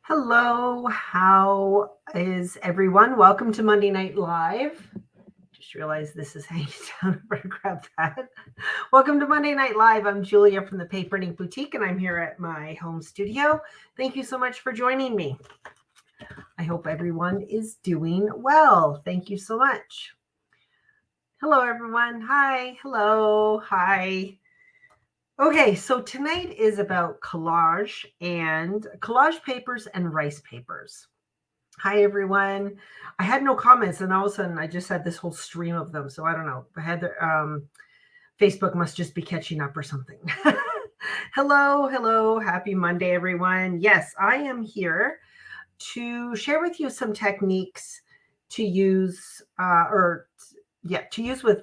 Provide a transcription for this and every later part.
Hello, how is everyone? Welcome to Monday Night Live. Just realized this is hanging down. I better grab that. Welcome to Monday Night Live. I'm Julia from the Paper and Ink Boutique, and I'm here at my home studio. Thank you so much for joining me. I hope everyone is doing well. Thank you so much. Hello, everyone. Hi. Hello. Hi. Okay, so tonight is about collage papers and rice papers. Hi, everyone. I had no comments, and all of a sudden I just had this whole stream of them. So I don't know. I had Facebook must just be catching up or something. Hello. Happy Monday, everyone. Yes, I am here to share with you some techniques to use with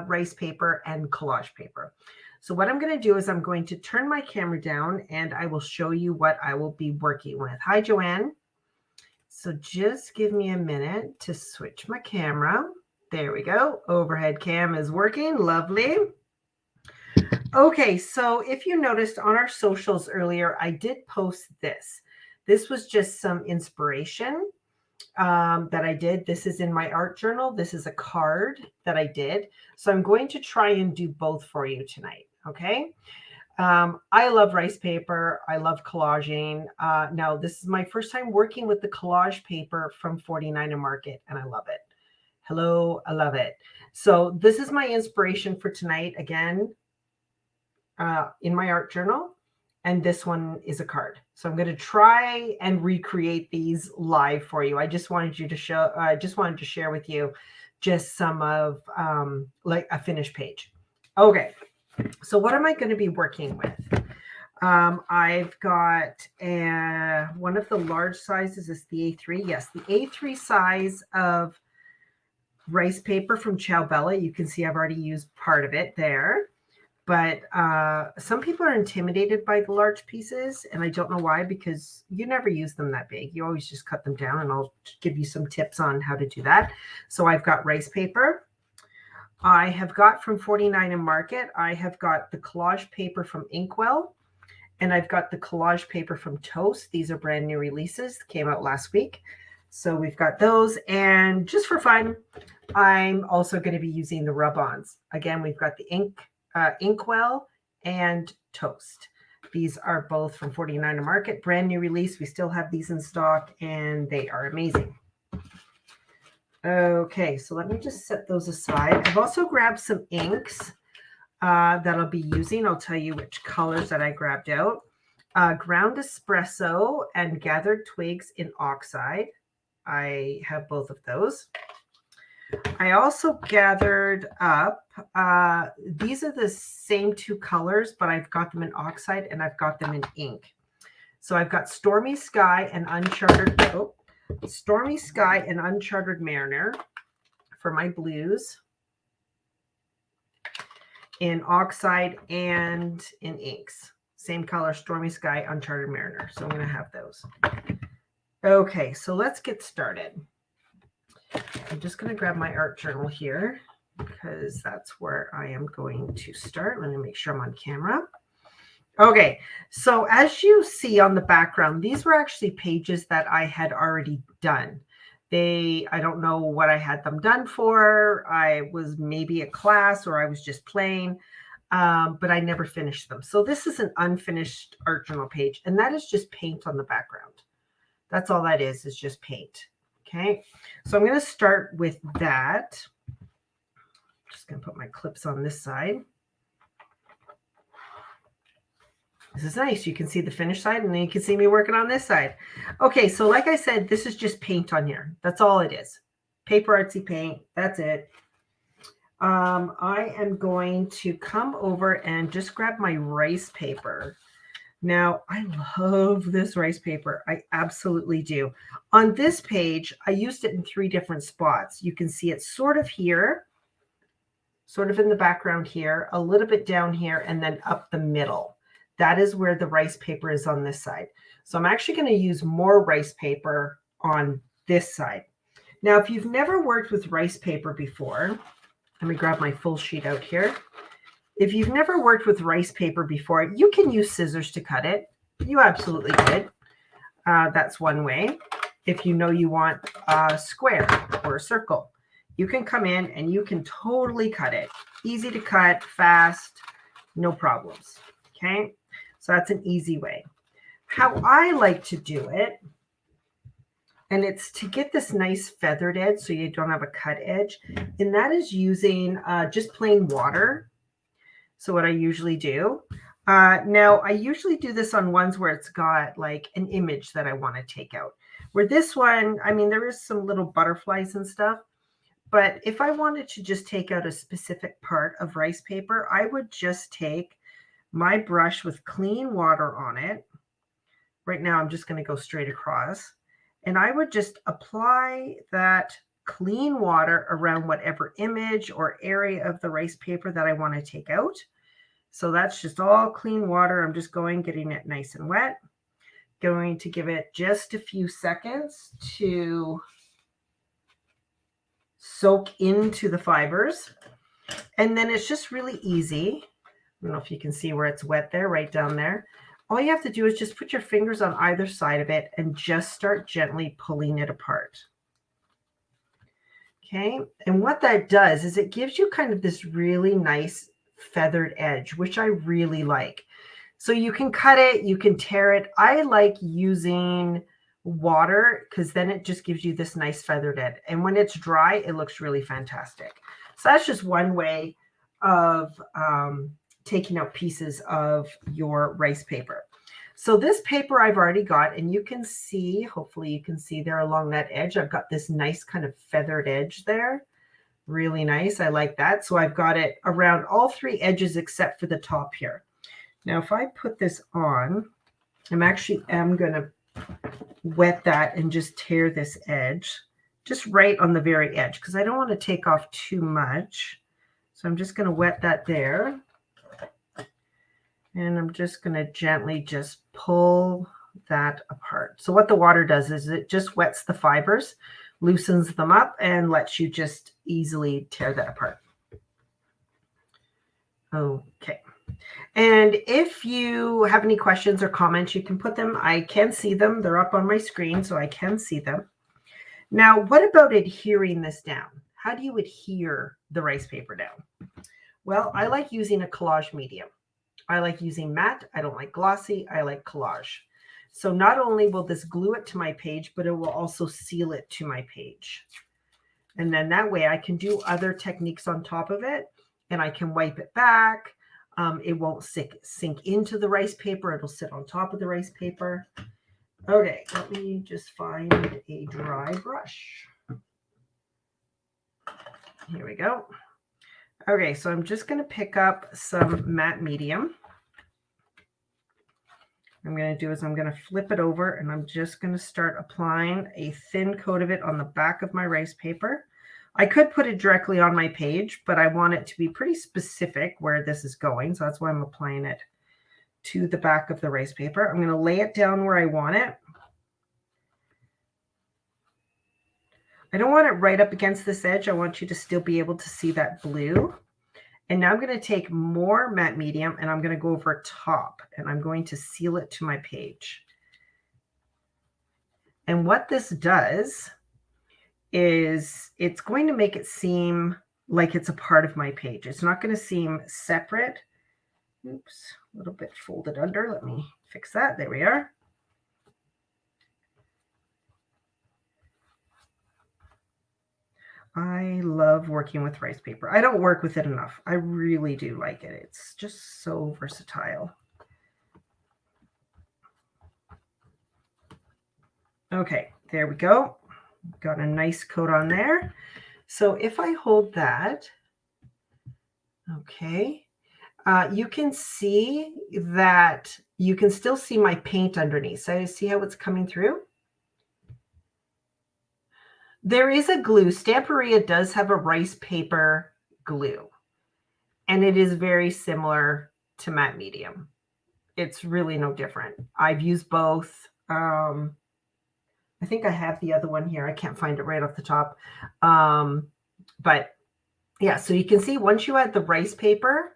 rice paper and collage paper. So what I'm going to do is I'm going to turn my camera down and I will show you what I will be working with. Hi, Joanne. So just give me a minute to switch my camera. There we go. Overhead cam is working. Lovely. Okay, so if you noticed on our socials earlier, I did post this. This was just some inspiration that I did. This is in my art journal. This is a card that I did. So I'm going to try and do both for you tonight. Okay. I love rice paper. I love collaging. Now, this is my first time working with the collage paper from 49 Market, and I love it. Hello, I love it. So this is my inspiration for tonight, again, in my art journal. And this one is a card. So I'm going to try and recreate these live for you. I just wanted to share with you just some of like a finished page. Okay. So what am I going to be working with? I've got one of the large sizes is the A3. Yes, the A3 size of rice paper from Ciao Bella. You can see I've already used part of it there. But some people are intimidated by the large pieces, and I don't know why, because you never use them that big. You always just cut them down, and I'll give you some tips on how to do that. So I've got rice paper. I have got from 49 Market. I have got the collage paper from Inkwell, and I've got the collage paper from Toast. These are brand new releases, came out last week. So we've got those, and just for fun, I'm also going to be using the rub-ons. Again, we've got the Inkwell and Toast. These are both from 49 Market, brand new release. We still have these in stock, and they are amazing. Okay, so let me just set those aside. I've also grabbed some inks that I'll be using. I'll tell you which colors that I grabbed out. Ground Espresso and Gathered Twigs in Oxide. I have both of those. I also gathered up, these are the same two colors, but I've got them in oxide and I've got them in ink. So I've got Stormy Sky and Uncharted Mariner for my blues in oxide and in inks. Same color, Stormy Sky, Uncharted Mariner. So I'm going to have those. Okay, so let's get started. I'm just going to grab my art journal here because that's where I am going to start. Let me make sure I'm on camera. Okay, so as you see on the background, these were actually pages that I had already done. I don't know what I had them done for. I was maybe a class or I was just playing, but I never finished them. So this is an unfinished art journal page, and that is just paint on the background. That's all that is just paint. Okay, so I'm going to start with that. Just going to put my clips on this side. This is nice. You can see the finished side, and then you can see me working on this side. Okay, so like I said, this is just paint on here. That's all it is. Paper artsy paint. That's it. I am going to come over and just grab my rice paper. Now, I love this rice paper. I absolutely do. On this page, I used it in 3 different spots. You can see it sort of here, sort of in the background here, a little bit down here, and then up the middle. That is where the rice paper is on this side. So I'm actually going to use more rice paper on this side. Now, if you've never worked with rice paper before, let me grab my full sheet out here. If you've never worked with rice paper before, you can use scissors to cut it. You absolutely could. That's one way. If you know you want a square or a circle, you can come in and you can totally cut it. Easy to cut, fast, no problems. Okay, so that's an easy way. How I like to do it, and it's to get this nice feathered edge so you don't have a cut edge, and that is using just plain water. So what I usually do, now I usually do this on ones where it's got like an image that I want to take out. Where this one, I mean, there is some little butterflies and stuff, but if I wanted to just take out a specific part of rice paper, I would just take my brush with clean water on it. Right now, I'm just going to go straight across, and I would just apply that clean water around whatever image or area of the rice paper that I want to take out. So that's just all clean water. I'm just getting it nice and wet. Going to give it just a few seconds to soak into the fibers. And then it's just really easy. I don't know if you can see where it's wet there, right down there. All you have to do is just put your fingers on either side of it and just start gently pulling it apart. Okay, and what that does is it gives you kind of this really nice feathered edge, which I really like. So you can cut it, you can tear it. I like using water because then it just gives you this nice feathered edge. And when it's dry, it looks really fantastic. So that's just one way of taking out pieces of your rice paper. So this paper I've already got, and you can see, hopefully you can see there along that edge, I've got this nice kind of feathered edge there. Really nice. I like that. So I've got it around all three edges except for the top here. Now, if I put this on, I'm going to wet that and just tear this edge just right on the very edge because I don't want to take off too much. So I'm just going to wet that there. And I'm just going to gently just pull that apart. So what the water does is it just wets the fibers, loosens them up, and lets you just easily tear that apart. Okay. And if you have any questions or comments, you can put them. I can see them. They're up on my screen, so I can see them. Now, what about adhering this down? How do you adhere the rice paper down? Well, I like using a collage medium. I like using matte. I don't like glossy. I like collage. So not only will this glue it to my page, but it will also seal it to my page. And then that way I can do other techniques on top of it, and I can wipe it back. It won't sink into the rice paper. It'll sit on top of the rice paper. Okay, let me just find a dry brush. Here we go. Okay, so I'm just going to pick up some matte medium. What I'm going to do is I'm going to flip it over, and I'm just going to start applying a thin coat of it on the back of my rice paper. I could put it directly on my page, but I want it to be pretty specific where this is going. So that's why I'm applying it to the back of the rice paper. I'm going to lay it down where I want it. I don't want it right up against this edge. I want you to still be able to see that blue. And now I'm going to take more matte medium and I'm going to go over top and I'm going to seal it to my page. And what this does is it's going to make it seem like it's a part of my page. It's not going to seem separate. Oops, a little bit folded under. Let me fix that. There we are. I love working with rice paper. I don't work with it enough. I really do like it. It's just so versatile. Okay, there we go. Got a nice coat on there. So if I hold that, okay, you can see that you can still see my paint underneath. So see how it's coming through? There is a glue. Stamperia does have a rice paper glue, and it is very similar to matte medium. It's really no different. I've used both. I think I have the other one here. I can't find it right off the top. But yeah, so you can see once you add the rice paper,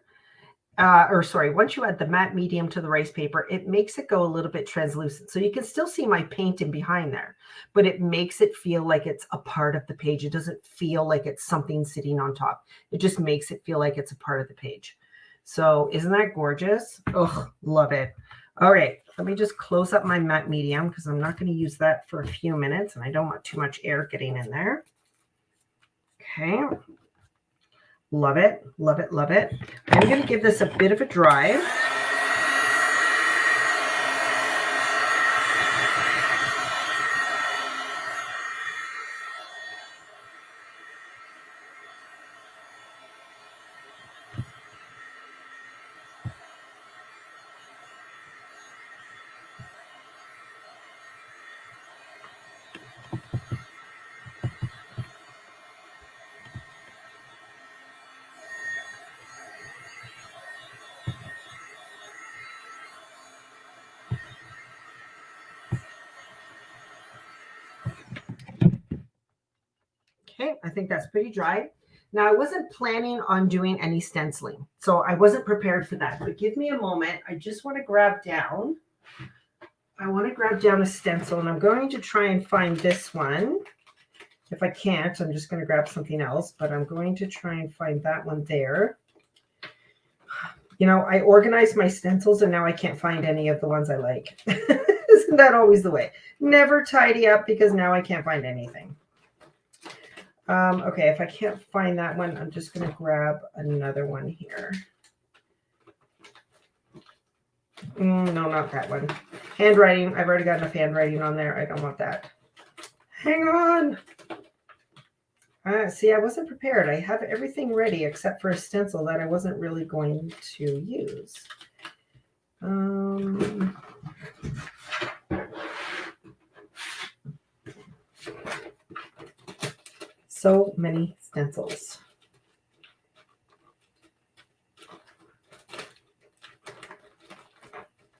once you add the matte medium to the rice paper, it makes it go a little bit translucent. So you can still see my paint in behind there, but it makes it feel like it's a part of the page. It doesn't feel like it's something sitting on top. It just makes it feel like it's a part of the page. So isn't that gorgeous? Oh, love it. All right, let me just close up my matte medium because I'm not going to use that for a few minutes and I don't want too much air getting in there. Okay. Love it, love it, love it. I'm going to give this a bit of a dry. Okay, I think that's pretty dry. Now, I wasn't planning on doing any stenciling, so I wasn't prepared for that. But give me a moment. I just want to grab down. I want to grab down a stencil, and I'm going to try and find this one. If I can't, I'm just going to grab something else, but I'm going to try and find that one there. You know, I organized my stencils, and now I can't find any of the ones I like. Isn't that always the way? Never tidy up because now I can't find anything. Okay, if I can't find that one, I'm just going to grab another one here. No, not that one. Handwriting. I've already got enough handwriting on there. I don't want that. Hang on. See, I wasn't prepared. I have everything ready except for a stencil that I wasn't really going to use. So many stencils.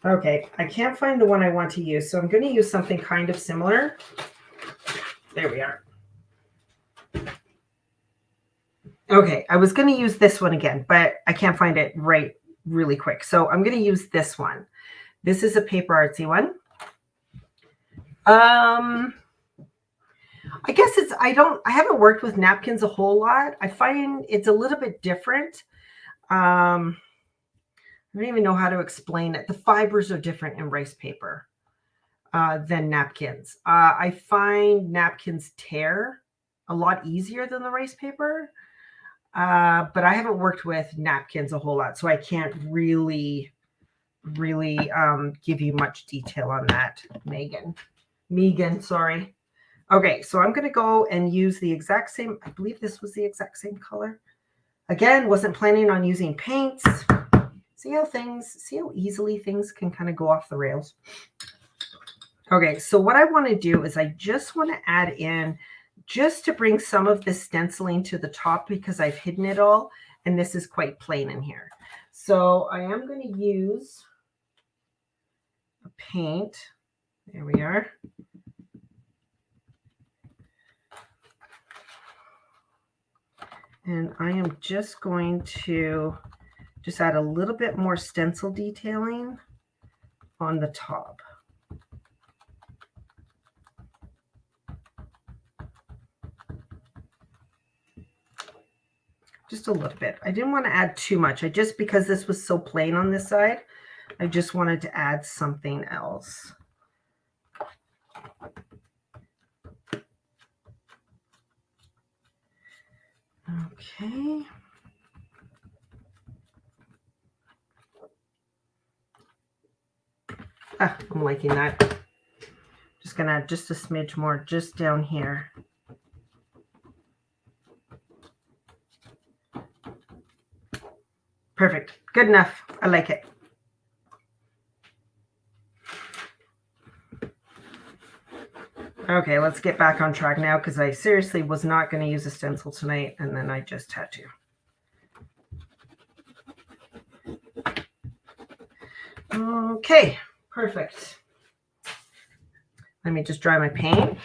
Okay, I can't find the one I want to use, so I'm going to use something kind of similar. There we are. Okay, I was going to use this one again, but I can't find it really quick. So I'm going to use this one. This is a paper artsy one. I guess I haven't worked with napkins a whole lot. I find it's a little bit different. I don't even know how to explain it. The fibers are different in rice paper than napkins. I find napkins tear a lot easier than the rice paper. But I haven't worked with napkins a whole lot, so I can't really give you much detail on that, Megan, sorry. Okay, so I'm going to go and use the exact same, I believe this was the exact same color. Again, wasn't planning on using paints. See how easily things can kind of go off the rails. Okay, so what I want to do is I just want to add in, just to bring some of the stenciling to the top because I've hidden it all, and this is quite plain in here. So I am going to use a paint. There we are. And I am just going to just add a little bit more stencil detailing on the top. Just a little bit. I didn't want to add too much. Because this was so plain on this side, I just wanted to add something else. Okay. I'm liking that. Just gonna add just a smidge more just down here. Perfect. Good enough. I like it. Okay, let's get back on track now because I seriously was not going to use a stencil tonight, and then I just had to. Okay, perfect. Let me just dry my paint.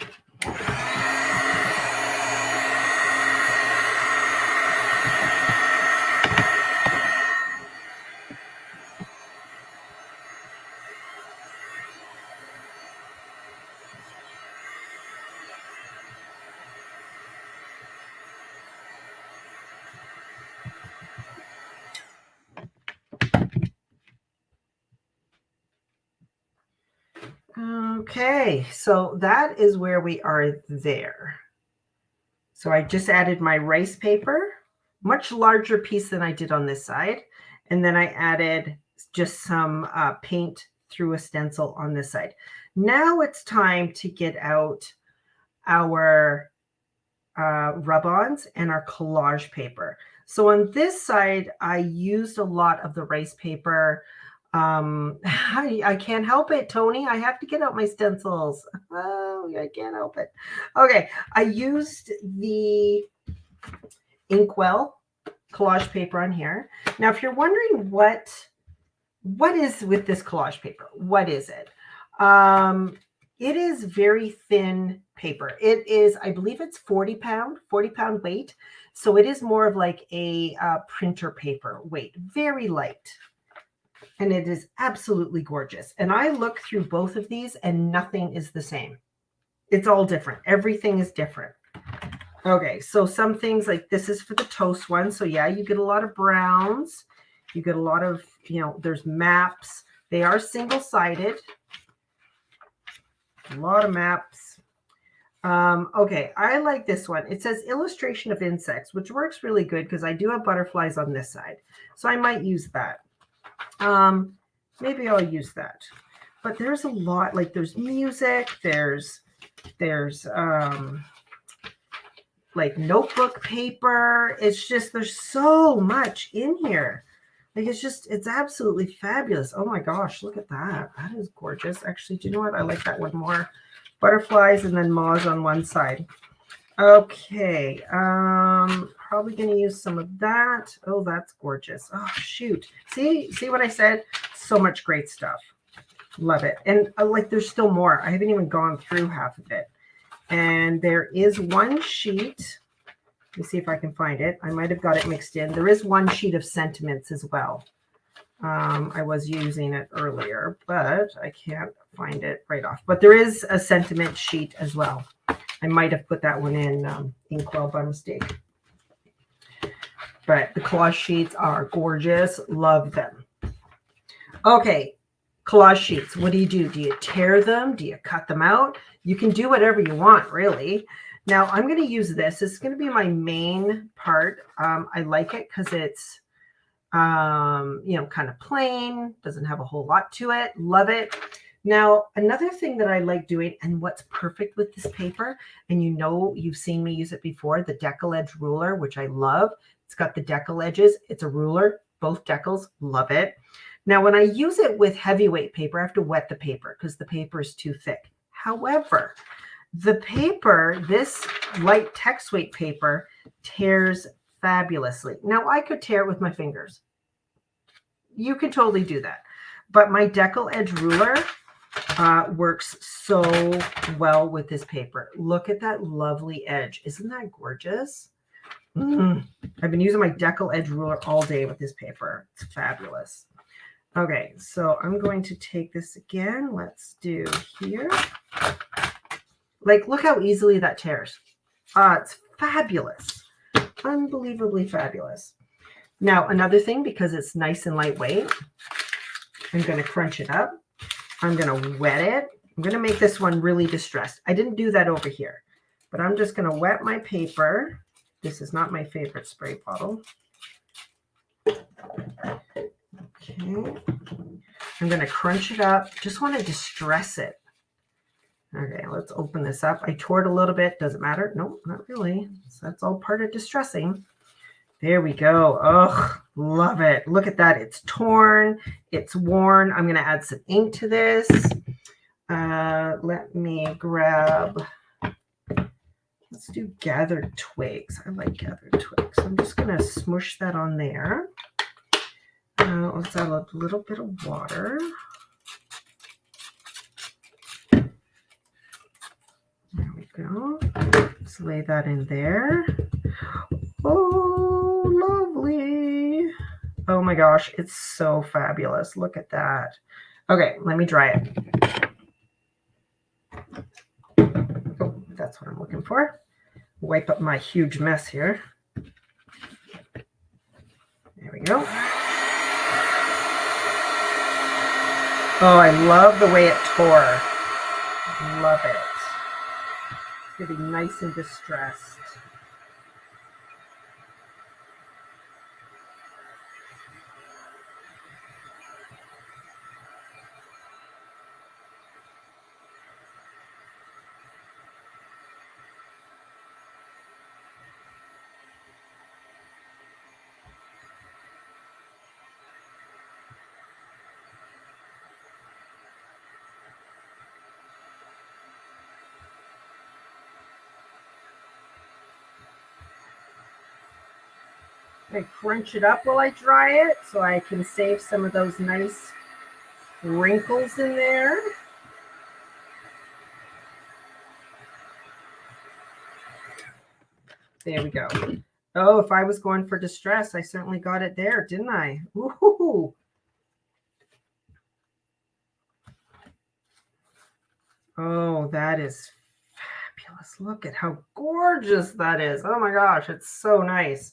Okay, so that is where we are there. So I just added my rice paper, much larger piece than I did on this side. And then I added just some paint through a stencil on this side. Now it's time to get out our rub-ons and our collage paper. So on this side, I used a lot of the rice paper. I can't help it, Tony. I have to get out my stencils. Oh, I can't help it. Okay, I used the Inkwell collage paper on here. Now, if you're wondering what is with this collage paper, what is it? It is very thin paper. It is, I believe it's 40 pound weight. So it is more of like a printer paper weight, very light. And it is absolutely gorgeous. And I look through both of these and nothing is the same. It's all different. Everything is different. Okay, so some things like this is for the toast one. So yeah, you get a lot of browns. You get a lot of, there's maps. They are single-sided. A lot of maps. Okay, I like this one. It says illustration of insects, which works really good because I do have butterflies on this side. So I might use that. Maybe I'll use that. But there's a lot, like there's music, there's like notebook paper. It's just, there's so much in here. Like it's absolutely fabulous. Oh my gosh, look at that. That is gorgeous. Actually, do you know what? I like that one more. Butterflies and then moths on one side. Okay, probably going to use some of that. Oh, that's gorgeous. Oh, shoot. See what I said? So much great stuff. Love it. And like there's still more. I haven't even gone through half of it. And there is one sheet. Let me see if I can find it. I might have got it mixed in. There is one sheet of sentiments as well. I was using it earlier, but I can't find it right off. But there is a sentiment sheet as well. I might have put that one in Inkwell by mistake. But the collage sheets are gorgeous. Love them. Okay, collage sheets. What do? Do you tear them? Do you cut them out? You can do whatever you want, really. Now, I'm going to use this. This is going to be my main part. I like it because it's, kind of plain. Doesn't have a whole lot to it. Love it. Now, another thing that I like doing, and what's perfect with this paper, and you've seen me use it before, the decal edge ruler, which I love. It's got the decal edges. It's a ruler, both decals. Love it. Now, when I use it with heavyweight paper, I have to wet the paper because the paper is too thick. However, the paper, this light text weight paper, tears fabulously. Now, I could tear it with my fingers. You can totally do that. But my decal edge ruler works so well with this paper. Look at that lovely edge. Isn't that gorgeous? I've been using my decal edge ruler all day with this paper. It's fabulous. Okay, so I'm going to take this again. Let's do here. Like, look how easily that tears. It's fabulous. Unbelievably fabulous. Now, another thing, because it's nice and lightweight, I'm going to crunch it up. I'm going to wet it. I'm going to make this one really distressed. I didn't do that over here, but I'm just going to wet my paper. This is not my favorite spray bottle. Okay. I'm going to crunch it up. Just want to distress it. Okay, let's open this up. I tore it a little bit. Does it matter? No, not really. So that's all part of distressing. There we go. Oh, love it. Look at that. It's torn. It's worn. I'm going to add some ink to this. Let me grab, let's do gathered twigs. I like gathered twigs. I'm just going to smoosh that on there. Let's add a little bit of water. There we go. Let's lay that in there. Oh, lovely. Oh my gosh, it's so fabulous. Look at that. Okay, let me dry it. Oh, that's what I'm looking for. Wipe up my huge mess here. There we go. Oh, I love the way it tore. Love it. It's going to be nice and distressed. I crunch it up while I dry it so I can save some of those nice wrinkles in there. There we go. Oh, if I was going for distress, I certainly got it there, didn't I? Ooh. Oh, that is fabulous. Look at how gorgeous that is. Oh my gosh, it's so nice.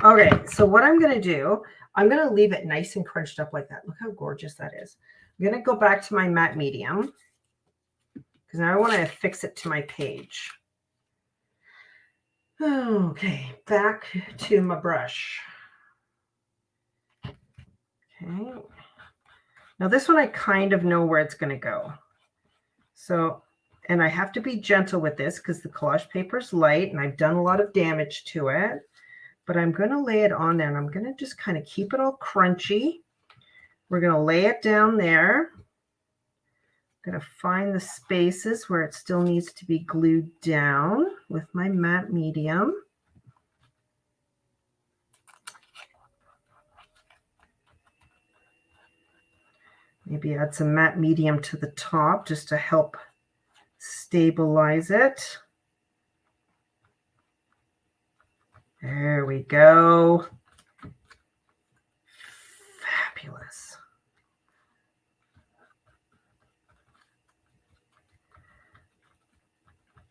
Okay, so what I'm going to do, I'm going to leave it nice and crunched up like that. Look how gorgeous that is. I'm going to go back to my matte medium because now I want to affix it to my page. Okay, back to my brush. Okay. Now this one I kind of know where it's going to go. So, and I have to be gentle with this because the collage paper is light and I've done a lot of damage to it. But I'm going to lay it on there and I'm going to just kind of keep it all crunchy. We're going to lay it down there. I'm going to find the spaces where it still needs to be glued down with my matte medium. Maybe add some matte medium to the top just to help stabilize it. There we go. Fabulous.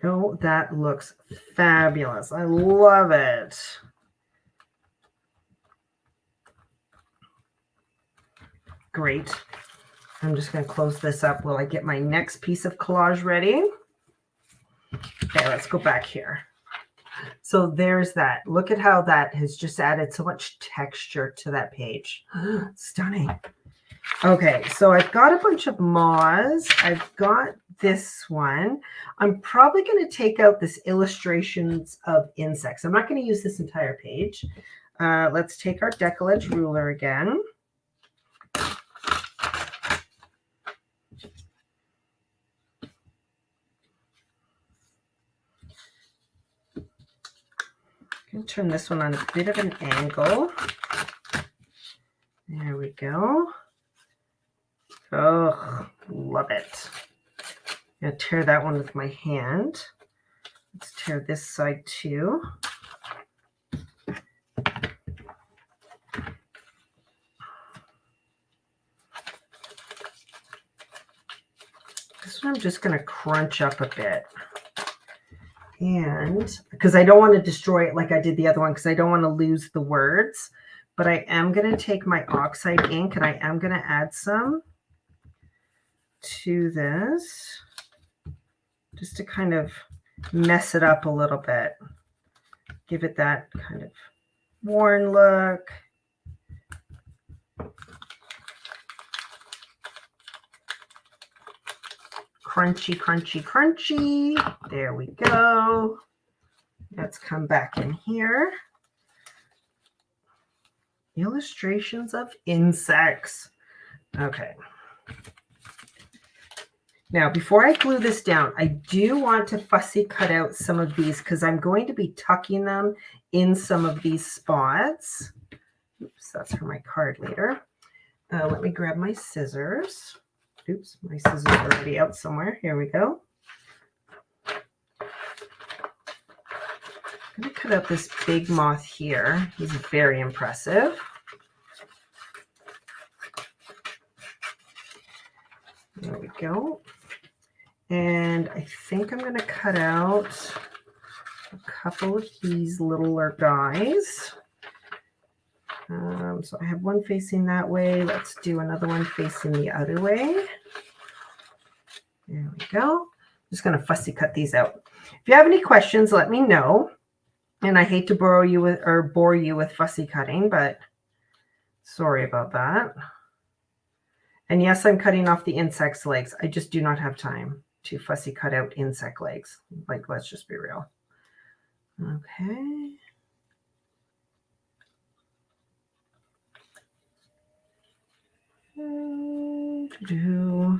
Oh, that looks fabulous. I love it. Great. I'm just going to close this up while I get my next piece of collage ready. Okay, let's go back here. So there's that. Look at how that has just added so much texture to that page. Stunning. Okay, so I've got a bunch of moths. I've got this one. I'm probably going to take out this illustrations of insects. I'm not going to use this entire page. Let's take our decollage ruler again. I'm going to turn this one on a bit of an angle. There we go. Oh, love it. I'm going to tear that one with my hand. Let's tear this side too. This one I'm just going to crunch up a bit. And because I don't want to destroy it like I did the other one, because I don't want to lose the words. But I am going to take my oxide ink and I am going to add some to this just to kind of mess it up a little bit. Give it that kind of worn look. Crunchy, crunchy, crunchy. There we go. Let's come back in here. Illustrations of insects. Okay. Now, before I glue this down, I do want to fussy cut out some of these because I'm going to be tucking them in some of these spots. Oops, that's for my card later. Let me grab my scissors. Oops, my scissors are already out somewhere. Here we go. I'm going to cut out this big moth here. He's very impressive. There we go. And I think I'm going to cut out a couple of these littler guys. So I have one facing that way. Let's do another one facing the other way. There we go. Just going to fussy cut these out. If you have any questions, let me know. And I hate to bore you with fussy cutting, but sorry about that. And yes, I'm cutting off the insect's legs. I just do not have time to fussy cut out insect legs. Like, let's just be real. Okay.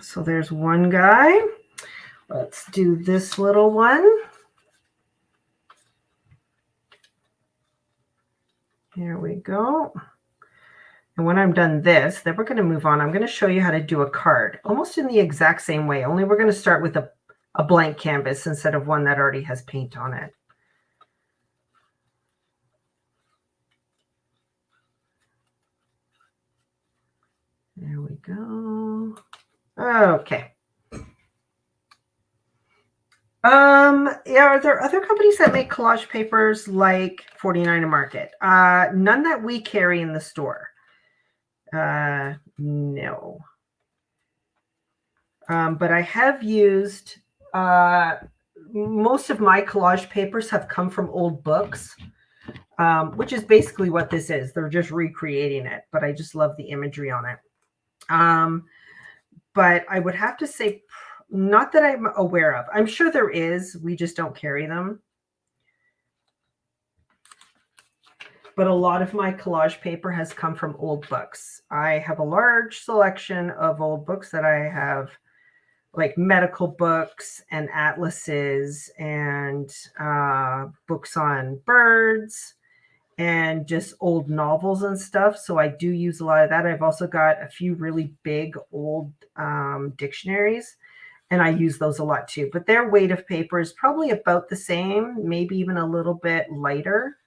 So there's one guy. Let's do this little one. Here we go. And when I'm done this, then we're going to move on. I'm going to show you how to do a card almost in the exact same way, only we're going to start with a blank canvas instead of one that already has paint on it. There we go. Okay. Yeah, are there other companies that make collage papers like 49 Market? None that we carry in the store. No. But I have used, most of my collage papers have come from old books, which is basically what this is. They're just recreating it, but I just love the imagery on it. But I would have to say, not that I'm aware of. I'm sure there is. We just don't carry them. But a lot of my collage paper has come from old books. I have a large selection of old books that I have, like medical books and atlases and books on birds and just old novels and stuff. So I do use a lot of that. I've also got a few really big old dictionaries, and I use those a lot too. But their weight of paper is probably about the same, maybe even a little bit lighter.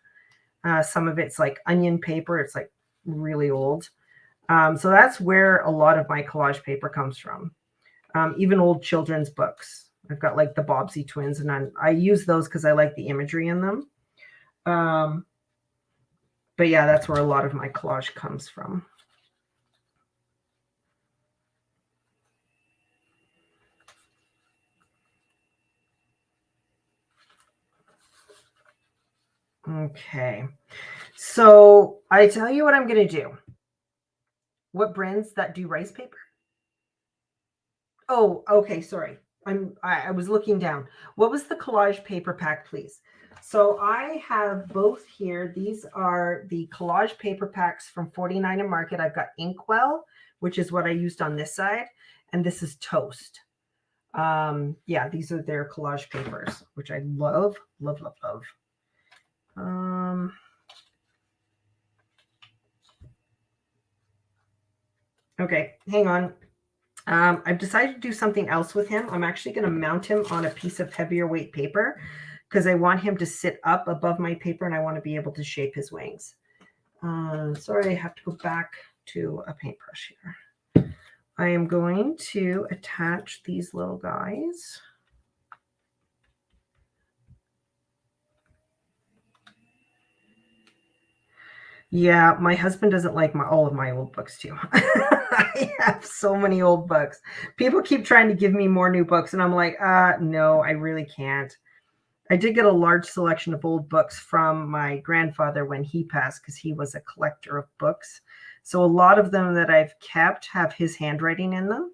Some of it's like onion paper. It's like really old. So that's where a lot of my collage paper comes from. Even old children's books. I've got like the Bobbsey twins, and I use those because I like the imagery in them. But yeah, that's where a lot of my collage comes from. Okay, so I tell you what I'm going to do. What brands that do rice paper? Oh, okay, sorry. I was looking down. What was the collage paper pack, please? So I have both here. These are the collage paper packs from 49 Market. I've got Inkwell, which is what I used on this side, and this is Toast. Yeah, these are their collage papers, which I love, love, love, love. Okay, hang on. I've decided to do something else with him. I'm actually going to mount him on a piece of heavier weight paper because I want him to sit up above my paper and I want to be able to shape his wings. Sorry, I have to go back to a paintbrush here. I am going to attach these little guys. Yeah, my husband doesn't like all of my old books too. I have so many old books. People keep trying to give me more new books, and I'm like, no, I really can't. I did get a large selection of old books from my grandfather when he passed because he was a collector of books. So a lot of them that I've kept have his handwriting in them.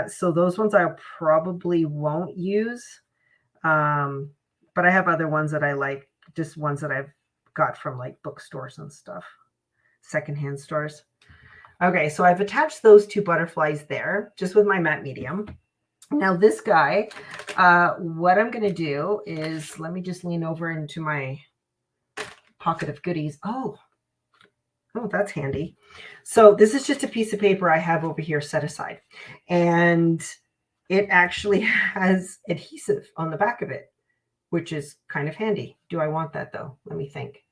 So those ones I probably won't use. But I have other ones that I like, just ones that I've got from like bookstores and stuff, secondhand stores. Okay, so I've attached those two butterflies there just with my matte medium. Now this guy, what I'm going to do is, let me just lean over into my pocket of goodies. Oh, that's handy. So this is just a piece of paper I have over here set aside, and it actually has adhesive on the back of it, which is kind of handy. Do I want that though? Let me think.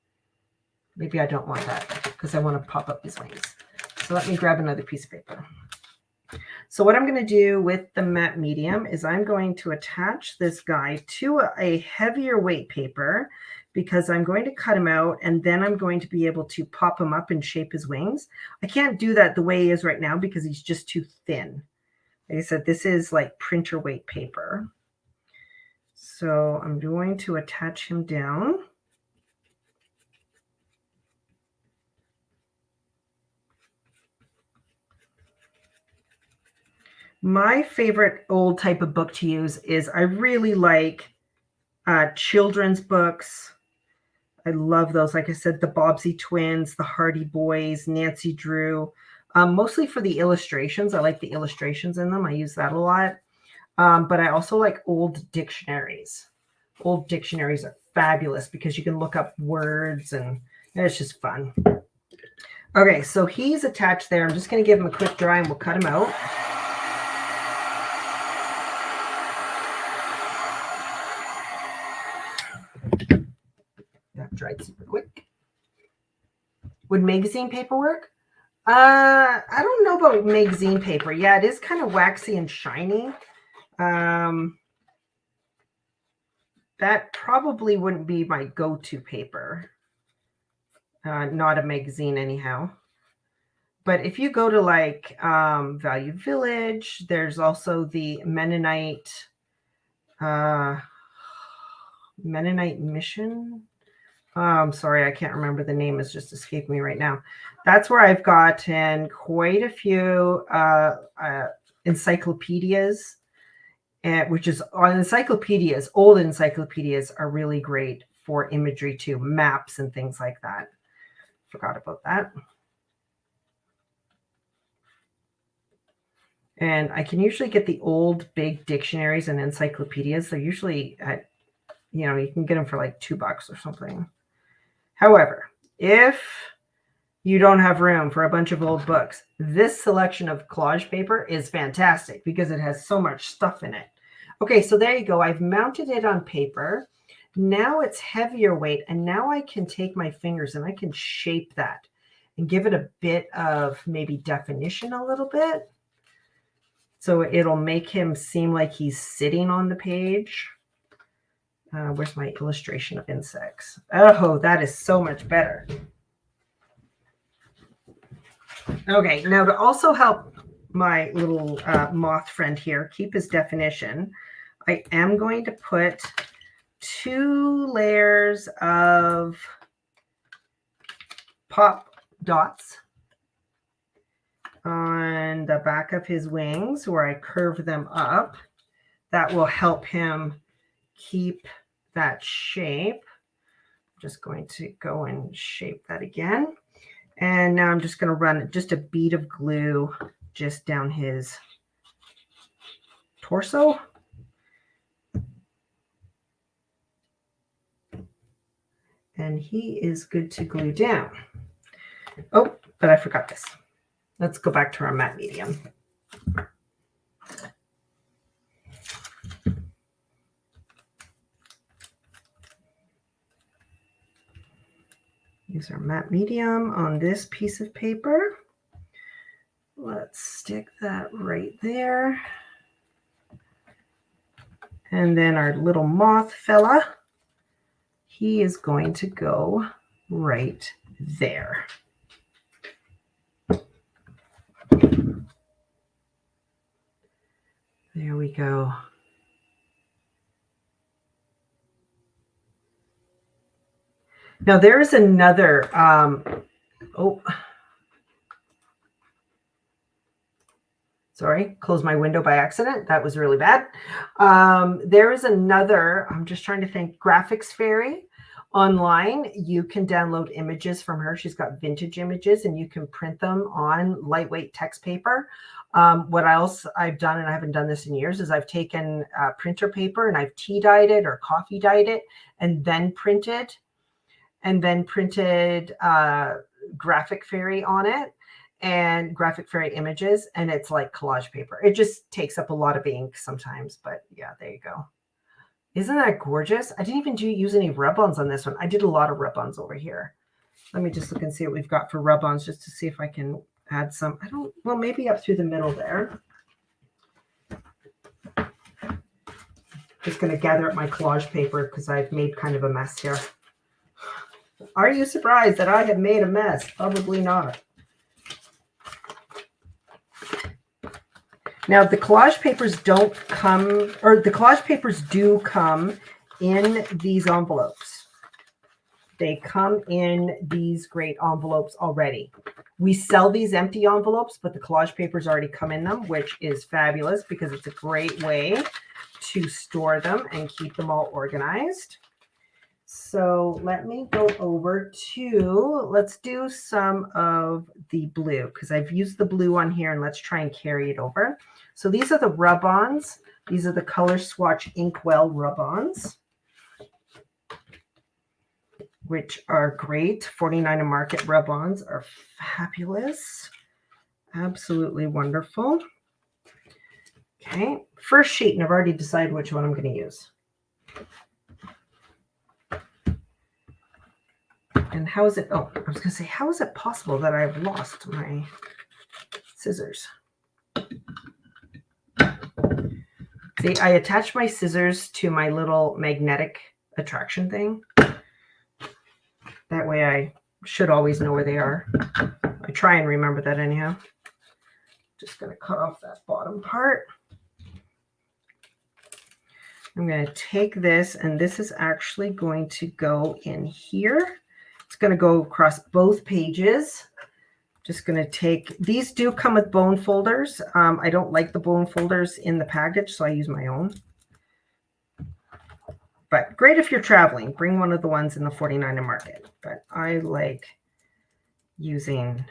Maybe I don't want that because I want to pop up his wings. So let me grab another piece of paper. So what I'm going to do with the matte medium is I'm going to attach this guy to a heavier weight paper because I'm going to cut him out, and then I'm going to be able to pop him up and shape his wings. I can't do that the way he is right now because he's just too thin. Like I said, this is like printer weight paper. So I'm going to attach him down. My favorite old type of book to use is I really like children's books. I love those. Like I said, the Bobbsey Twins, the Hardy Boys, Nancy Drew, mostly for the illustrations. I like the illustrations in them. I use that a lot. But I also like old dictionaries. Old dictionaries are fabulous because you can look up words and it's just fun. Okay, so he's attached there. I'm just going to give him a quick dry and we'll cut him out. That dried super quick. Would magazine paper work? I don't know about magazine paper. Yeah, it is kind of waxy and shiny. That probably wouldn't be my go-to paper. Not a magazine anyhow. But if you go to like Value Village, there's also the Mennonite Mission. I'm sorry, I can't remember the name. It's just escaped me right now. That's where I've gotten quite a few encyclopedias, which is on encyclopedias. Old encyclopedias are really great for imagery too, maps and things like that. Forgot about that. And I can usually get the old big dictionaries and encyclopedias. They're usually at, you can get them for like $2 or something. However, if you don't have room for a bunch of old books, this selection of collage paper is fantastic because it has so much stuff in it. Okay, so there you go. I've mounted it on paper. Now it's heavier weight, and now I can take my fingers and I can shape that and give it a bit of maybe definition a little bit. So it'll make him seem like he's sitting on the page. Where's my illustration of insects? Oh, that is so much better. Okay, now to also help my little moth friend here keep his definition, I am going to put 2 layers of pop dots on the back of his wings where I curve them up. That will help him keep that shape. I'm just going to go and shape that again. And now I'm just going to run just a bead of glue just down his torso. And he is good to glue down. Oh, but I forgot this. Let's go back to our matte medium. Use our matte medium on this piece of paper. Let's stick that right there. And then our little moth fella, he is going to go right there. There we go. Now there is another, sorry, closed my window by accident. That was really bad. There is another, I'm just trying to think, Graphics Fairy online. You can download images from her. She's got vintage images and you can print them on lightweight text paper. What else I've done, and I haven't done this in years, is I've taken printer paper and I've tea dyed it or coffee dyed it and then printed Graphic Fairy on it and Graphic Fairy images, and it's like collage paper. It just takes up a lot of ink sometimes, but yeah, there you go. Isn't that gorgeous? I didn't even use any rub-ons on this one. I did a lot of rub-ons over here. Let me just look and see what we've got for rub-ons just to see if I can add some. Well, maybe up through the middle there. Just going to gather up my collage paper because I've made kind of a mess here. Are you surprised that I have made a mess? Probably not. Now the collage papers don't come, or the collage papers do come in these envelopes. They come in these great envelopes already. We sell these empty envelopes, but the collage papers already come in them, which is fabulous because it's a great way to store them and keep them all organized. So let me go over to, let's do some of the blue because I've used the blue on here, and let's try and carry it over. So these are the rub-ons. These are the Color Swatch Inkwell rub-ons, which are great. 49 and Market rub-ons are fabulous. Absolutely wonderful. Okay, first sheet, and I've already decided which one I'm going to use. And how is it, oh, I was going to say, how is it possible that I've lost my scissors? See, I attached my scissors to my little magnetic attraction thing. That way I should always know where they are. I try and remember that anyhow. Just going to cut off that bottom part. I'm going to take this, and this is actually going to go in here. It's going to go across both pages. Just going to take, these do come with bone folders. I don't like the bone folders in the package, so I use my own. But great if you're traveling. Bring one of the ones in the 49 and Market. But I like using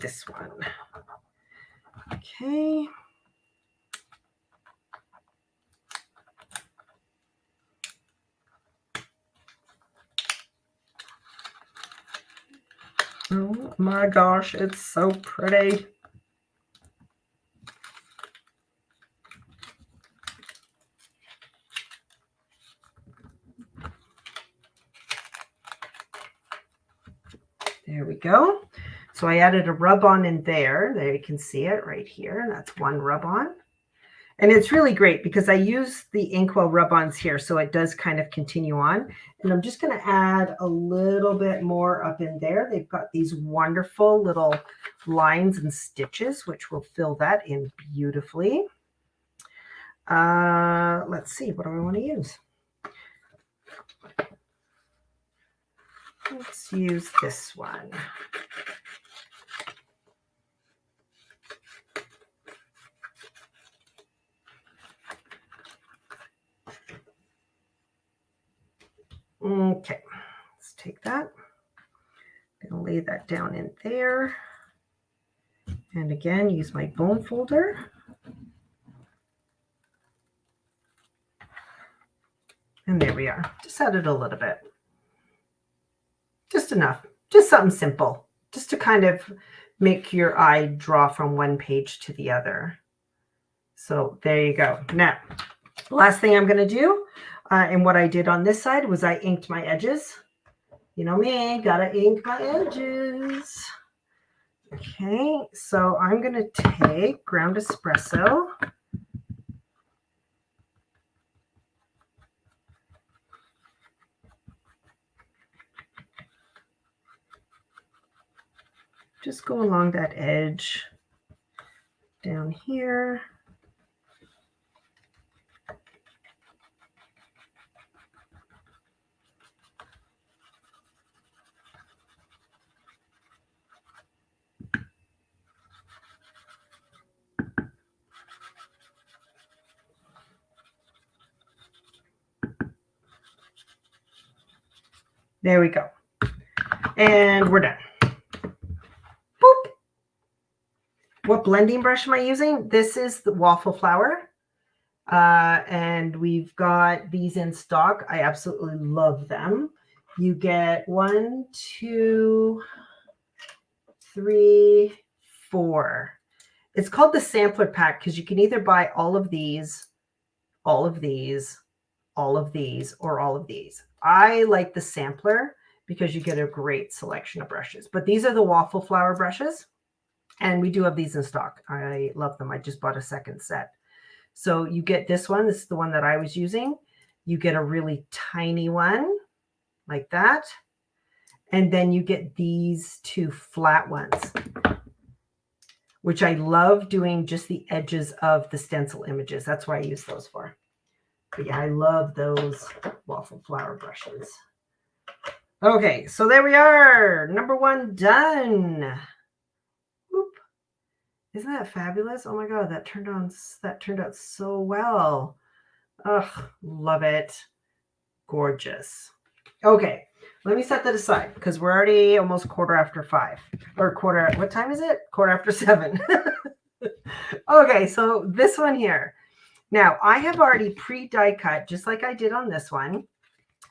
this one. Okay. Oh my gosh, it's so pretty. There we go. So I added a rub-on in there. There you can see it right here. That's one rub-on. And it's really great because I use the Inkwell rub-ons here, so it does kind of continue on. And I'm just going to add a little bit more up in there. They've got these wonderful little lines and stitches, which will fill that in beautifully. Let's see, what do I want to use? Let's use this one. Okay, let's take that. I'm going to lay that down in there. And again, use my bone folder. And there we are. Just added a little bit. Just enough. Just something simple. Just to kind of make your eye draw from one page to the other. So there you go. Now, last thing I'm going to do, and what I did on this side was I inked my edges. You know me, gotta ink my edges. Okay, so I'm going to take ground espresso. Just go along that edge down here. There we go. And we're done. Boop. What blending brush am I using? This is the Waffle Flower. And we've got these in stock. I absolutely love them. You get 1, 2, 3, 4. It's called the sampler pack because you can either buy all of these, all of these, all of these, or all of these. I like the sampler because you get a great selection of brushes. But these are the Waffle Flower brushes, and we do have these in stock. I love them. I just bought a second set. So you get this one. This is the one that I was using. You get a really tiny one like that. And then you get these two flat ones. which I love doing just the edges of the stencil images. That's what I use those for. But yeah, I love those waffle flower brushes. Okay, so there we are. Number 1 done. Whoop. Isn't that fabulous? Oh my God, that turned out so well. Ugh, love it. Gorgeous. Okay, let me set that aside because we're already almost 5:15. Or what time is it? 7:15. Okay, so this one here. Now, I have already pre-die cut, just like I did on this one.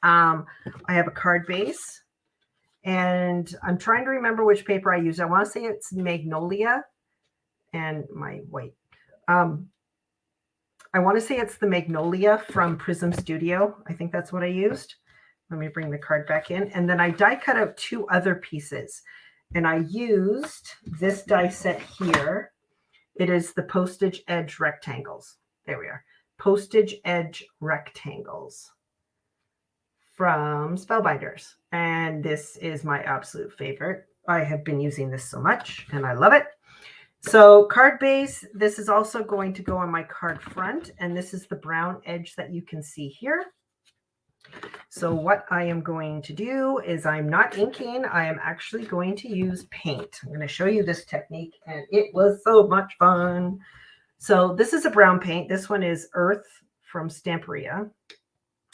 I have a card base, and I'm trying to remember which paper I use. I want to say it's Magnolia and my white. I want to say it's the Magnolia from Prism Studio. I think that's what I used. Let me bring the card back in. And then I die cut out 2 other pieces. And I used this die set here. It is the postage edge rectangles. There we are. Postage edge rectangles from Spellbinders. And this is my absolute favorite. I have been using this so much and I love it. So card base, this is also going to go on my card front. And this is the brown edge that you can see here. So what I am going to do is I'm not inking. I am actually going to use paint. I'm going to show you this technique and it was so much fun. So this is a brown paint. This one is Earth from Stamperia.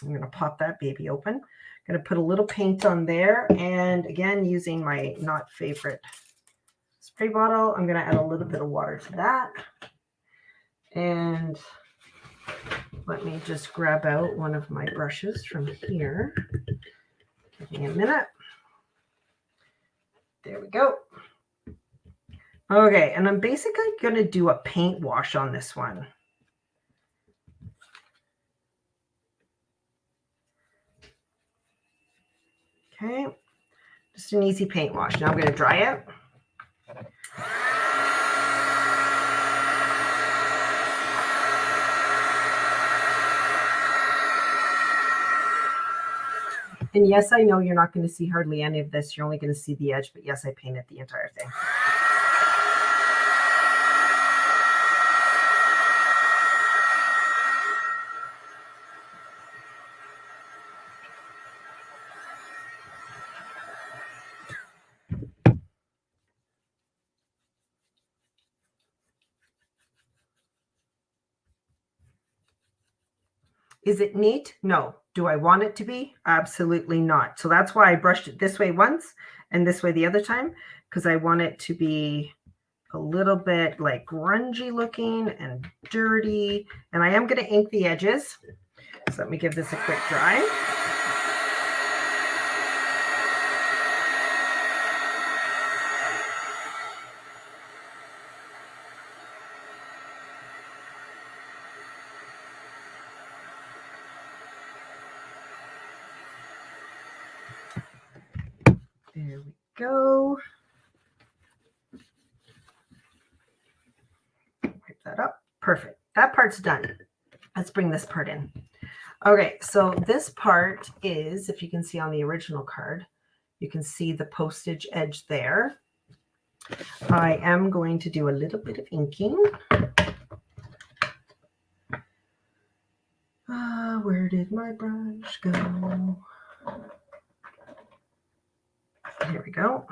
I'm going to pop that baby open. I'm going to put a little paint on there. And again, using my not favorite spray bottle, I'm going to add a little bit of water to that. And let me just grab out one of my brushes from here. Give me a minute. There we go. Okay, and I'm basically going to do a paint wash on this one. Okay, just an easy paint wash. Now I'm going to dry it. And yes, I know you're not going to see hardly any of this. You're only going to see the edge, but yes, I painted the entire thing. Is it neat? No. Do I want it to be? Absolutely not. So that's why I brushed it this way once and this way the other time, because I want it to be a little bit like grungy looking and dirty. And I am going to ink the edges. So let me give this a quick dry. There we go. Wipe that up. Perfect. That part's done. Let's bring this part in. Okay, so this part is, if you can see on the original card, you can see the postage edge there. I am going to do a little bit of inking. Where did my brush go? Here we go.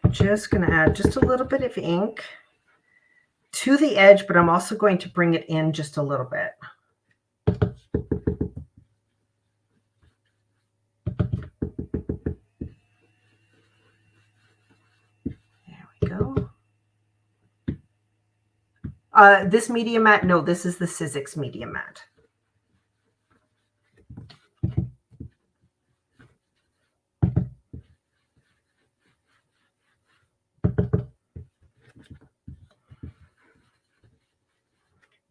Just going to add just a little bit of ink to the edge, but I'm also going to bring it in just a little bit. Go. This media mat, no, this is the Sizzix media mat.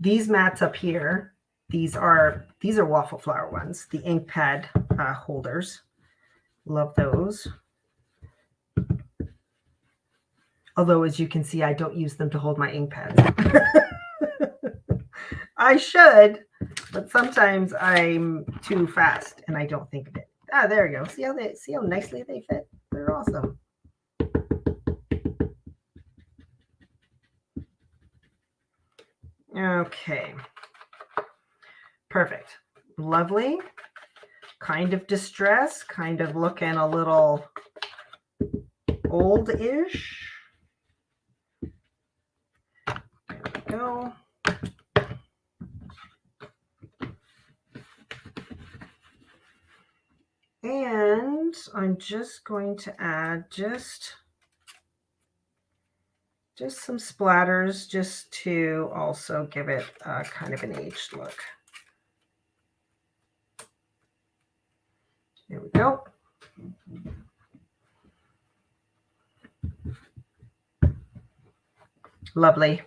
These mats up here, these are waffle flower ones, the ink pad holders. Love those. Although, as you can see, I don't use them to hold my ink pads. I should, but sometimes I'm too fast and I don't think of it. Ah, there we go. See how nicely they fit? They're awesome. Okay. Perfect. Lovely. Kind of distressed, kind of looking a little old-ish. There we go. And I'm just going to add just some splatters just to also give it kind of an aged look. There we go. Lovely.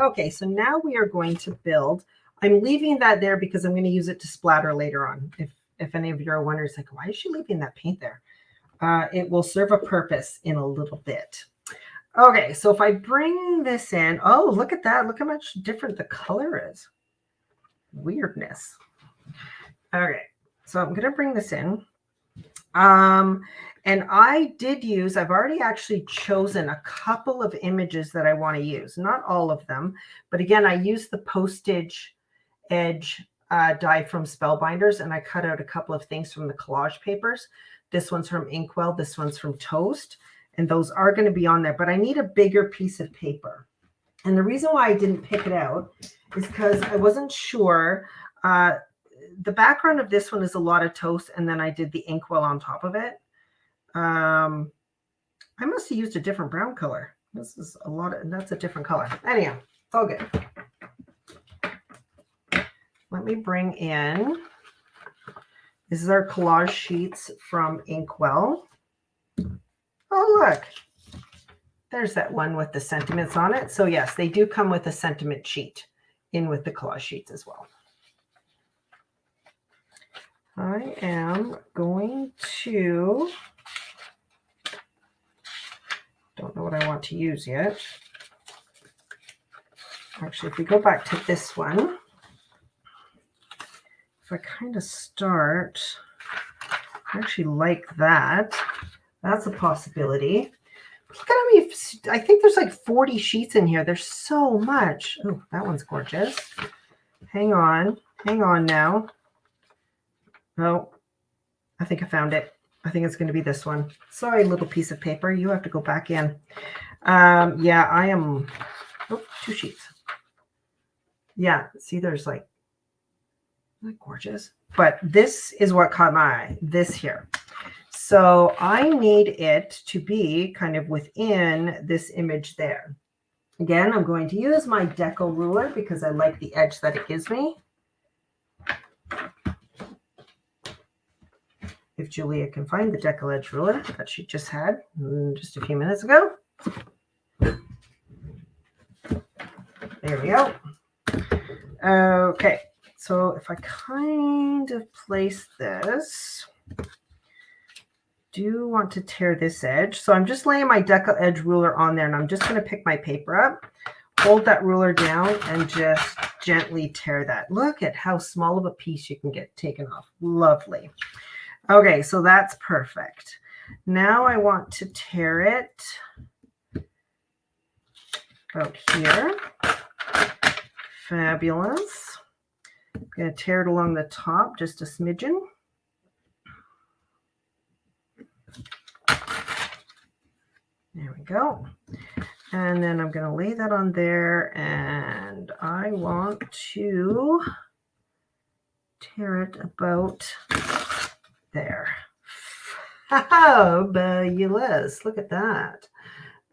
Okay, so now we are going to build. I'm leaving that there because I'm going to use it to splatter later on. If any of you are wondering, like, why is she leaving that paint there? It will serve a purpose in a little bit. Okay, so if I bring this in, oh, look at that. Look how much different the color is. Weirdness. Okay, so I'm going to bring this in. And I did use, I've already actually chosen a couple of images that I want to use. Not all of them, but again, I used the postage edge die from Spellbinders, and I cut out a couple of things from the collage papers. This one's from Inkwell, this one's from Toast, and those are going to be on there, but I need a bigger piece of paper. And the reason why I didn't pick it out is because I wasn't sure. The background of this one is a lot of Toast, and then I did the Inkwell on top of it. I must have used a different brown color. This is a lot of, that's a different color. Anyhow, it's all good. Let me bring in, this is our collage sheets from Inkwell. Oh, look, there's that one with the sentiments on it. So yes, they do come with a sentiment sheet in with the collage sheets as well. I am going to, don't know what I want to use yet. Actually, if we go back to this one, if I kind of start, I actually like that. That's a possibility. Look at how many, I think there's like 40 sheets in here. There's so much. Oh, that one's gorgeous. Hang on now. Oh, I think I found it. I think it's going to be this one. Sorry, little piece of paper. You have to go back in. Yeah, I am. Oh, 2 sheets. Yeah, see, there's like, isn't that gorgeous? But this is what caught my eye, this here. So I need it to be kind of within this image there. Again, I'm going to use my deco ruler because I like the edge that it gives me. If Julia can find the deco edge ruler that she just had just a few minutes ago. There we go. Okay, so if I kind of place this, do want to tear this edge. So I'm just laying my deco edge ruler on there, and I'm just going to pick my paper up, hold that ruler down, and just gently tear that. Look at how small of a piece you can get taken off. Lovely. Okay, so that's perfect. Now I want to tear it about here. Fabulous. I'm going to tear it along the top just a smidgen. There we go. And then I'm going to lay that on there, and I want to tear it about there. Fabulous. Look at that.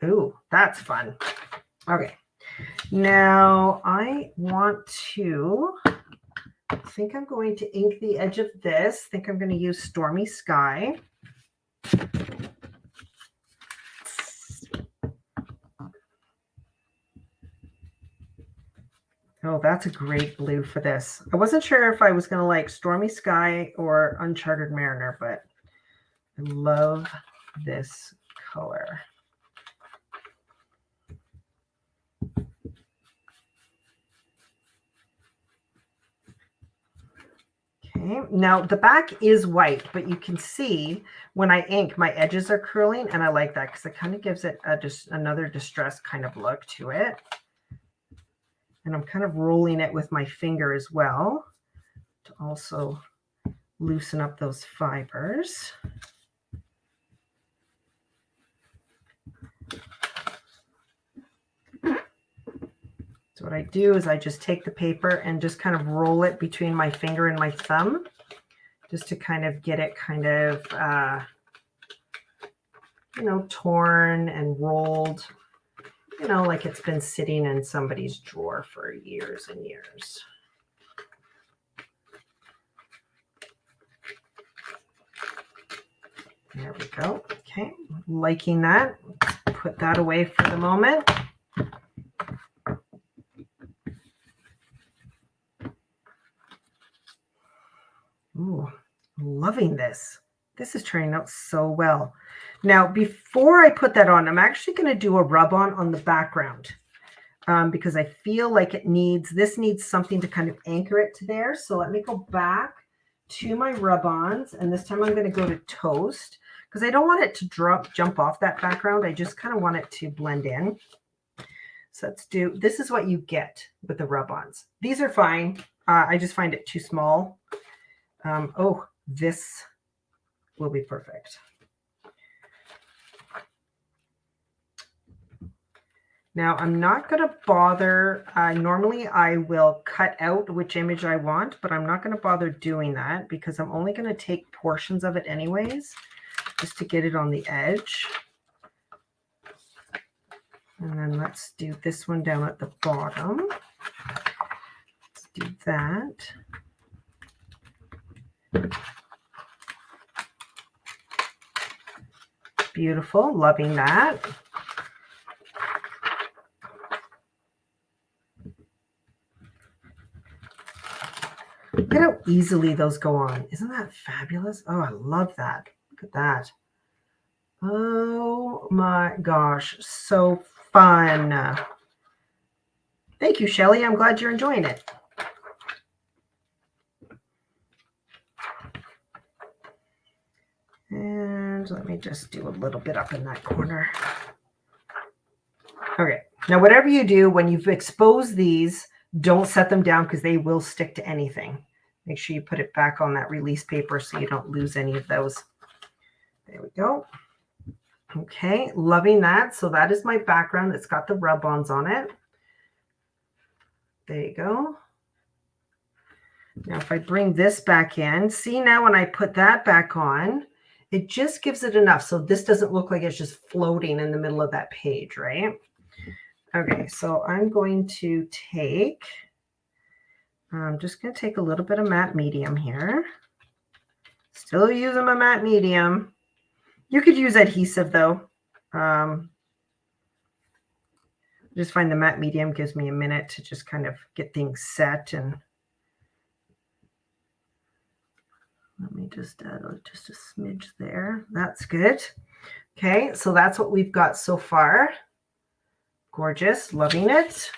Ooh, that's fun. Okay. Now I want to, I think I'm going to ink the edge of this. I think I'm going to use Stormy Sky. Oh, that's a great blue for this. I wasn't sure if I was going to like Stormy Sky or Uncharted Mariner, but I love this color. Okay, now the back is white, but you can see when I ink, my edges are curling, and I like that because it kind of gives it just another distressed kind of look to it. And I'm kind of rolling it with my finger as well to also loosen up those fibers. So what I do is I just take the paper and just kind of roll it between my finger and my thumb, just to kind of get it kind of, you know, torn and rolled, you know, like it's been sitting in somebody's drawer for years and years. There we go. Okay, liking that. Put that away for the moment. Ooh, loving this. This is turning out so well. Now, before I put that on, I'm actually going to do a rub on the background because I feel like this needs something to kind of anchor it to there. So let me go back to my rub-ons, and this time I'm going to go to Toast because I don't want it to jump off that background. I just kind of want it to blend in. So this is what you get with the rub-ons. These are fine. I just find it too small. Oh, this will be perfect. Now, I'm not going to bother. Normally, I will cut out which image I want, but I'm not going to bother doing that because I'm only going to take portions of it anyways, just to get it on the edge. And then let's do this one down at the bottom. Let's do that. Beautiful, loving that. Look at how easily those go on. Isn't that fabulous? Oh, I love that. Look at that. Oh my gosh, so fun. Thank you, Shelly. I'm glad you're enjoying it. And let me just do a little bit up in that corner. Okay, now whatever you do, when you've exposed these, don't set them down because they will stick to anything. Make sure you put it back on that release paper so you don't lose any of those. There we go. Okay, loving that. So that is my background. It's got the rub-ons on it. There you go. Now if I bring this back in, see now when I put that back on, it just gives it enough. So this doesn't look like it's just floating in the middle of that page, right? Okay, so I'm going to I'm just going to take a little bit of matte medium here. Still using my matte medium. You could use adhesive though. I just find the matte medium gives me a minute to just kind of get things set. And let me just add just a smidge there. That's good. Okay, so that's what we've got so far. Gorgeous, loving it.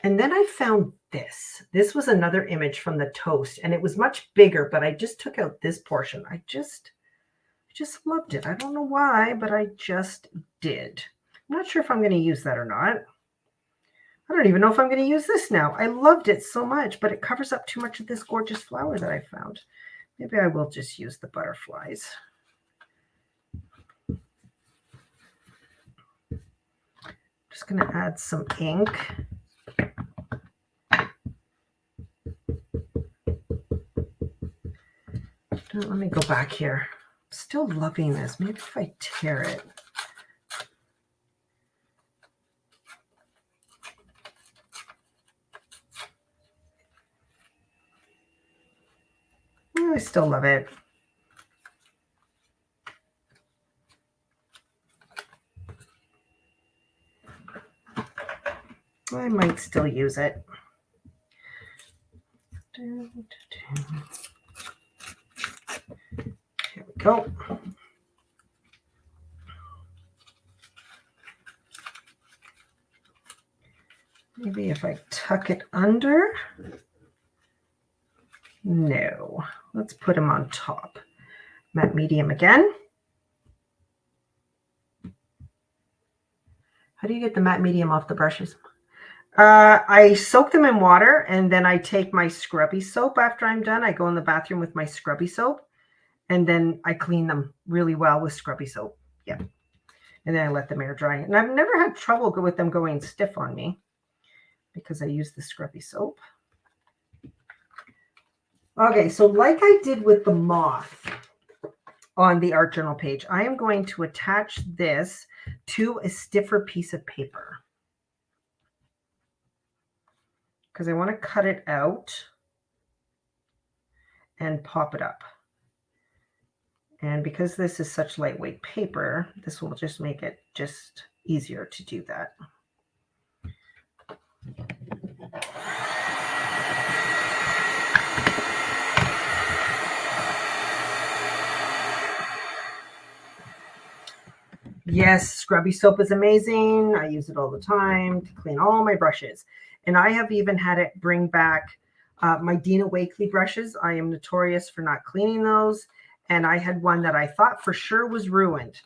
And then I found this. This was another image from the Toast, and it was much bigger, but I just took out this portion. I just loved it. I don't know why, but I just did. I'm not sure if I'm going to use that or not. I don't even know if I'm going to use this now. I loved it so much, but it covers up too much of this gorgeous flower that I found. Maybe I will just use the butterflies. Just going to add some ink. Let me go back here. I'm still loving this. Maybe if I tear it. I still love it. I might still use it. Here we go. Maybe if I tuck it under. No, let's put them on top. Matte medium again. How do you get the matte medium off the brushes? I soak them in water, and then I take my scrubby soap after I'm done. I go in the bathroom with my scrubby soap, and then I clean them really well with scrubby soap. Yeah. And then I let them air dry. And I've never had trouble with them going stiff on me because I use the scrubby soap. Okay, so like I did with the moth on the art journal page, I am going to attach this to a stiffer piece of paper because I want to cut it out and pop it up. And because this is such lightweight paper, this will just make it just easier to do that. Yes, scrubby soap is amazing. I use it all the time to clean all my brushes. And I have even had it bring back my Dina Wakley brushes. I am notorious for not cleaning those. And I had one that I thought for sure was ruined.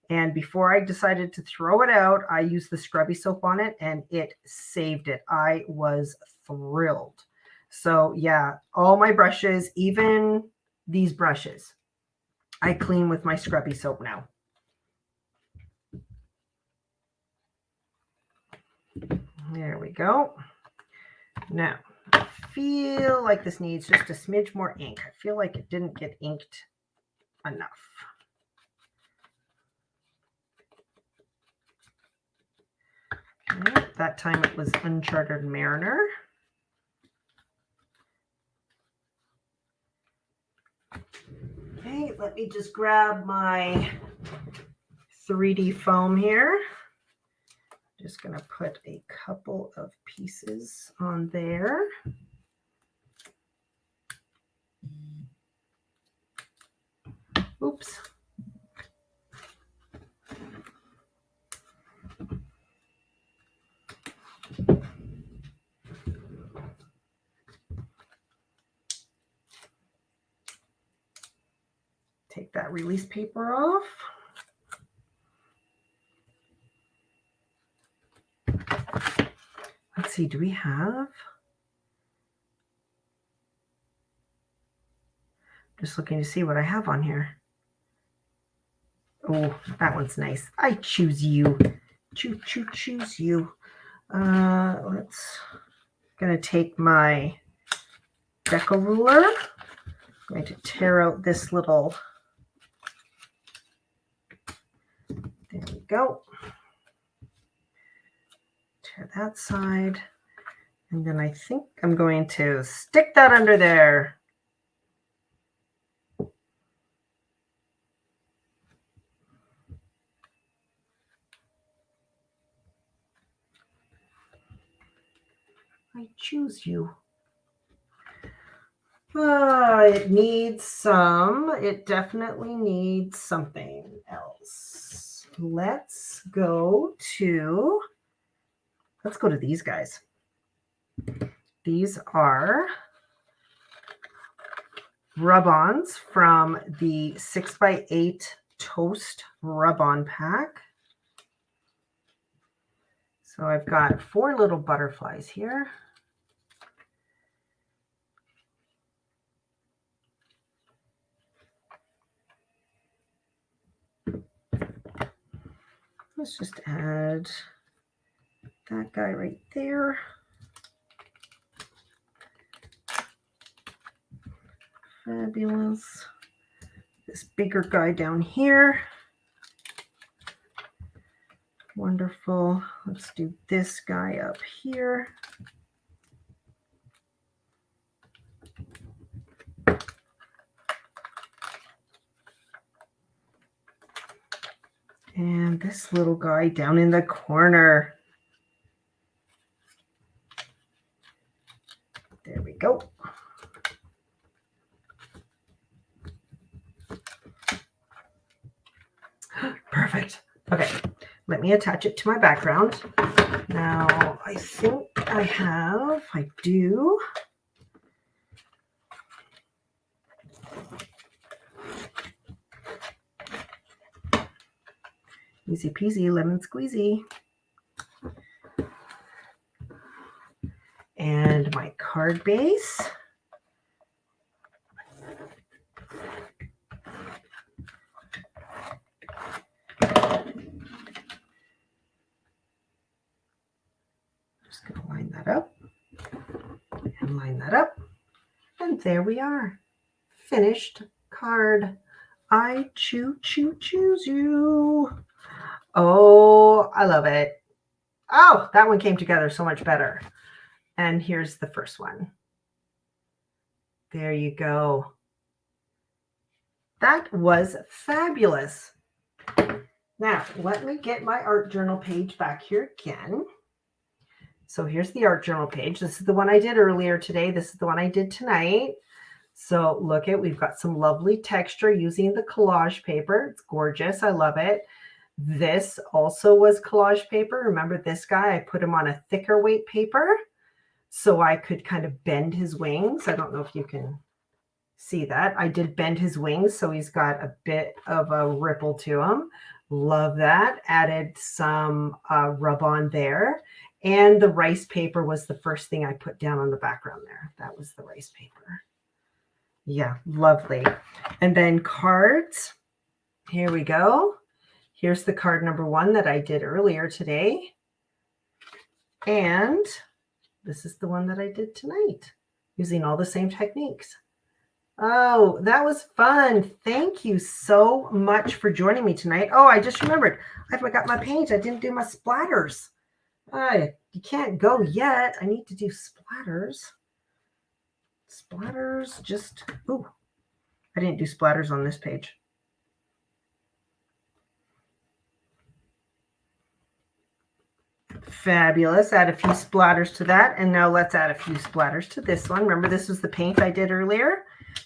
And before I decided to throw it out, I used the scrubby soap on it and it saved it. I was thrilled. So yeah, all my brushes, even these brushes, I clean with my scrubby soap now. There we go. Now, I feel like this needs just a smidge more ink. I feel like it didn't get inked enough. Okay, that time it was Uncharted Mariner. Okay, let me just grab my 3D foam here. Just going to put a couple of pieces on there. Oops. Take that release paper off. Let's see, do we have? Just looking to see what I have on here. Oh, that one's nice. I choose you. Choose you. Let's gonna take my deco ruler. I'm going to tear out this little. There we go. Tear that side. And then I think I'm going to stick that under there. I choose you. It needs some. It definitely needs something else. Let's go to these guys. These are rub-ons from the 6x8 Toast rub-on pack. So I've got 4 little butterflies here. Let's just add that guy right there. Fabulous. This bigger guy down here. Wonderful. Let's do this guy up here. And this little guy down in the corner. There we go. Perfect. Okay, let me attach it to my background. Now, I think I do. Easy peasy, lemon squeezy. And my card base. Just going to line that up and line that up. And there we are. Finished card. I choose you. Oh, I love it. Oh, that one came together so much better. And here's the first one. There you go. That was fabulous. Now, let me get my art journal page back here again. So here's the art journal page. This is the one I did earlier today. This is the one I did tonight. So look at, we've got some lovely texture using the collage paper. It's gorgeous. I love it. This also was collage paper. Remember this guy? I put him on a thicker weight paper so I could kind of bend his wings. I don't know if you can see that. I did bend his wings, so he's got a bit of a ripple to him. Love that. Added some rub on there. And the rice paper was the first thing I put down on the background there. That was the rice paper. Yeah, lovely. And then cards. Here we go. Here's the card number 1 that I did earlier today. And this is the one that I did tonight using all the same techniques. Oh, that was fun. Thank you so much for joining me tonight. Oh, I just remembered. I forgot my paint. I didn't do my splatters. You can't go yet. I need to do splatters. Splatters just, ooh, I didn't do splatters on this page. Fabulous. Add a few splatters to that. And now let's add a few splatters to this one. Remember, this was the paint I did earlier.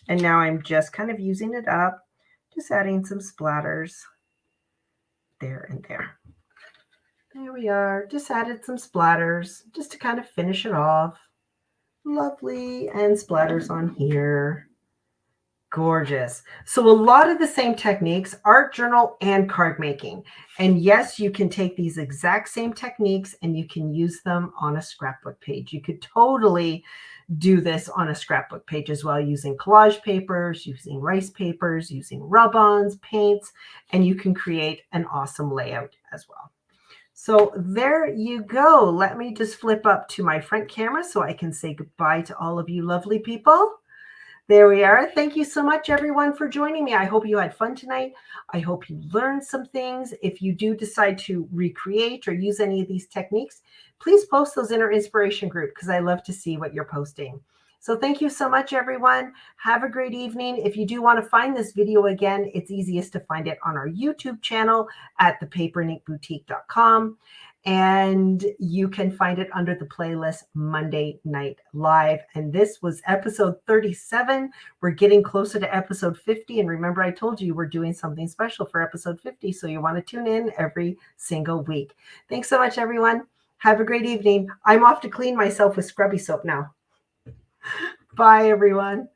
And now I'm just kind of using it up, just adding some splatters there and there. There we are. Just added some splatters just to kind of finish it off. Lovely. And splatters on here. Gorgeous. So a lot of the same techniques, art journal and card making. And yes, you can take these exact same techniques and you can use them on a scrapbook page. You could totally do this on a scrapbook page as well, using collage papers, using rice papers, using rub-ons, paints, and you can create an awesome layout as well. So there you go. Let me just flip up to my front camera so I can say goodbye to all of you lovely people. There we are. Thank you so much, everyone, for joining me. I hope you had fun tonight. I hope you learned some things. If you do decide to recreate or use any of these techniques, please post those in our inspiration group because I love to see what you're posting. So thank you so much, everyone. Have a great evening. If you do want to find this video again, it's easiest to find it on our YouTube channel at thepaperinkinkboutique.com. And you can find it under the playlist Monday Night Live. And this was episode 37. We're getting closer to episode 50. And remember, I told you we're doing something special for episode 50. So you want to tune in every single week. Thanks so much, everyone. Have a great evening. I'm off to clean myself with scrubby soap now. Bye, everyone.